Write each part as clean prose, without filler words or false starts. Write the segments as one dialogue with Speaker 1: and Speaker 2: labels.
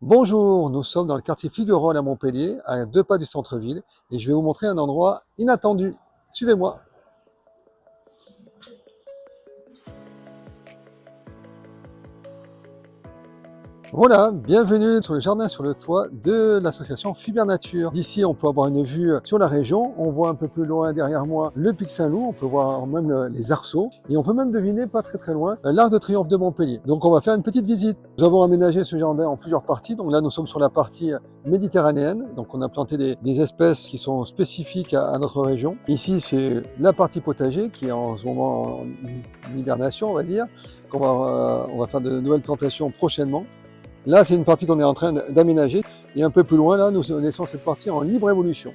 Speaker 1: Bonjour, nous sommes dans le quartier Figuerolles à Montpellier, à 2 pas du centre-ville, et je vais vous montrer un endroit inattendu. Suivez-moi. Voilà, bienvenue sur le jardin sur le toit de l'association Fiber Nature. D'ici, on peut avoir une vue sur la région. On voit un peu plus loin derrière moi le Pic Saint-Loup. On peut voir même les arceaux. Et on peut même deviner, pas très loin, l'Arc de Triomphe de Montpellier. Donc on va faire une petite visite. Nous avons aménagé ce jardin en plusieurs parties. Donc là, nous sommes sur la partie méditerranéenne. Donc on a planté des espèces qui sont spécifiques à notre région. Ici, c'est la partie potager qui est en ce moment en hibernation, on va dire. On va faire de nouvelles plantations prochainement. Là, c'est une partie qu'on est en train d'aménager. Et un peu plus loin, là, nous laissons cette partie en libre évolution.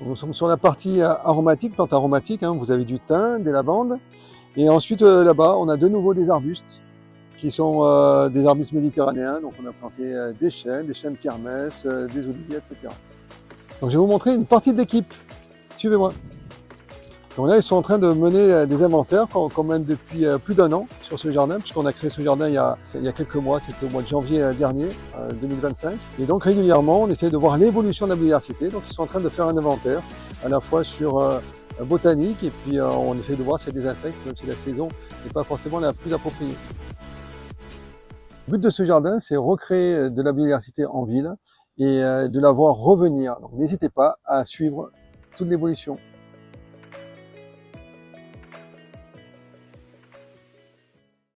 Speaker 1: Donc, nous sommes sur la partie aromatique, plante aromatique. Hein. Vous avez du thym, des lavandes. Et ensuite, là-bas, on a de nouveau des arbustes qui sont des arbustes méditerranéens. Donc, on a planté des chênes kermès, des oliviers, etc. Donc, je vais vous montrer une partie de l'équipe. Suivez-moi. Donc là, ils sont en train de mener des inventaires qu'on mène depuis plus d'un an sur ce jardin, puisqu'on a créé ce jardin il y a quelques mois, c'était au mois de janvier dernier, 2025. Et donc régulièrement, on essaie de voir l'évolution de la biodiversité. Donc ils sont en train de faire un inventaire, à la fois sur botanique, et puis on essaie de voir s'il y a des insectes, même si la saison n'est pas forcément la plus appropriée. Le but de ce jardin, c'est recréer de la biodiversité en ville et de la voir revenir. Donc n'hésitez pas à suivre toute l'évolution.